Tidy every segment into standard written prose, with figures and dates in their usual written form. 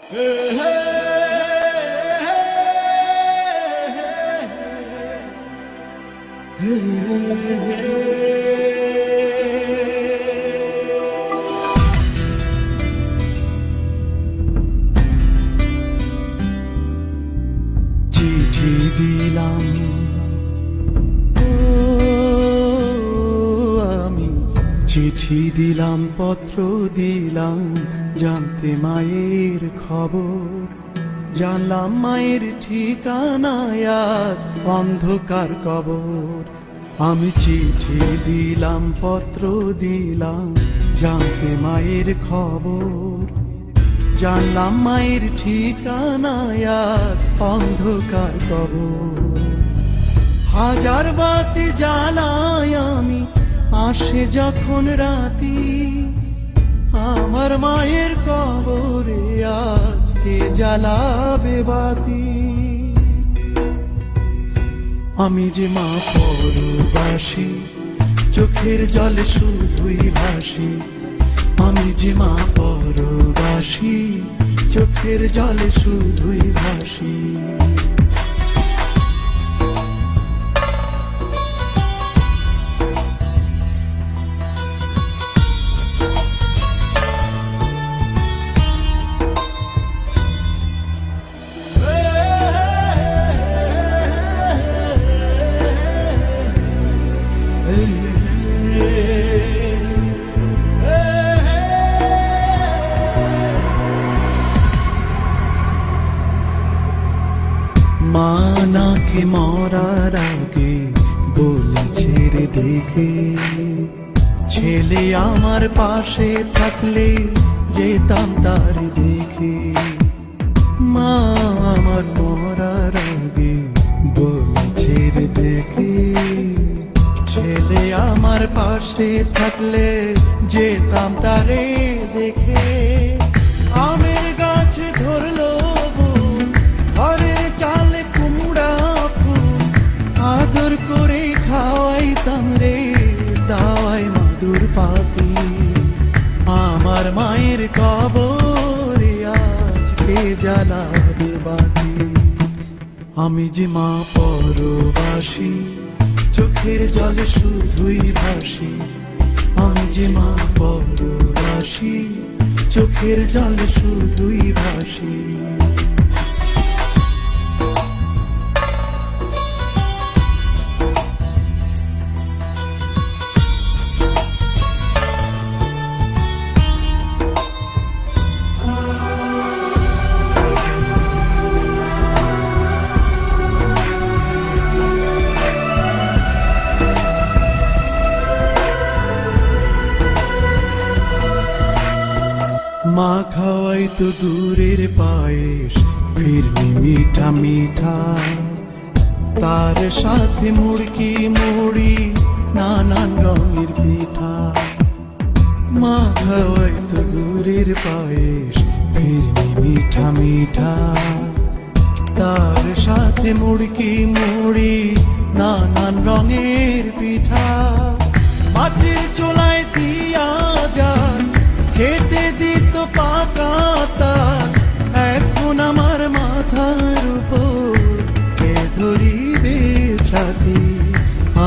চিঠি দিলাম আমি, চিঠি দিলাম, পত্র দিলাম, জানতে মায়ের খবর। জানলাম মায়ের ঠিকানায় আজ অন্ধকার কবর। আমি চিঠি দিলাম, পত্র দিলাম, জানতে মায়ের খবর। জানলাম মায়ের ঠিকানায় আজ অন্ধকার কবর। হাজার বাতি জ্বালাই আমি, আসে যখন রাতি, আমার মায়ের কবরে আজকে জ্বালাবে বাতি। আমি যে মা পরবাসী, চোখের জলে শুধুই ভাসি। আমি যে মা পরবাসী, চোখের জলে শুধুই ভাসি। মা নাকি মরার আগে বলেছে রে ডেকে, ছেলে আমার পাশে থাকলে যেতাম তার দেখে। মা আমার মরার আগে বলেছে রে ডেকে, ছেলে আমার পাশে থাকলে যেতাম তারে দেখে। আমের গাছ ধরলো ঘরের চালে কুমড়া ফুল, আদর করে খাওয়াইতাম রে দাওয়াই মধুর পাতি। আমার মায়ের কবরে আজকে জ্বালাবে বাতি। আমি যে মা পরবাসী, চোখের জলে শুধুই ভাসি। আমি যে মা পরবাসী, চোখের জলে শুধুই ভাসি। মা খাওয়াই তো দূরের পায়েস, ফিরনি মিঠা মিঠা, তার সাথে মুড়কি মুড়ি, নানান রঙের পিঠা। মা খাওয়াই তো দূরের পায়েস, ফিরনি মিঠা মিঠা, তার সাথে মুড়কি মুড়ি, নানান রঙের পিঠা। মাটির চুলায় দিয়া যান, খেতে দিত পাকা তার, এখন আমার মাথার উপর কে ধরিবে ছাতি।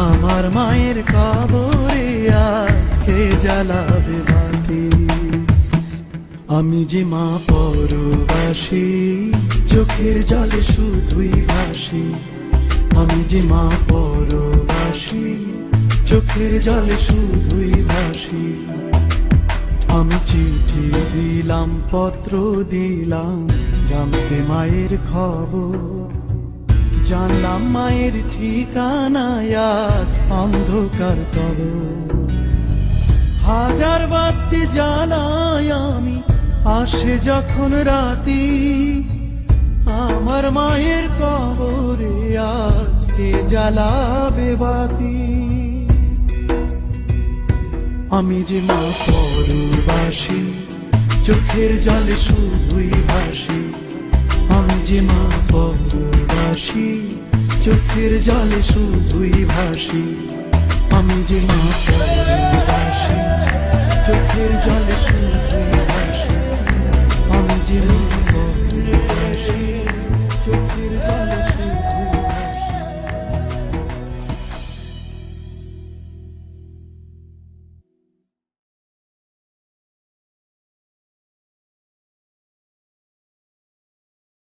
আমার মায়ের কবরে আজকে জ্বালাবে বাতি। আমি যে মা পরবাসী, চোখের জলে শুধুই ভাসি। আমি যে মা পরবাসী, চোখের জলে শুধুই ভাসি। আমি চিঠি দিলাম, পত্র দিলাম, জানতে মায়ের খবর। জানলাম মায়ের ঠিকানায় আজ অন্ধকার কবর। হাজার বাতি জ্বালাই আমি, আসে যখন রাতি, আমার মায়ের কবরে আজকে জ্বালাবে বাতি। আমি যে মা পরবাসী, চোখের জলে শুধুই ভাসি। আমি যে মা পরবাসী, চোখের জলে শুধুই ভাসি। আমি যে মা পরবাসী।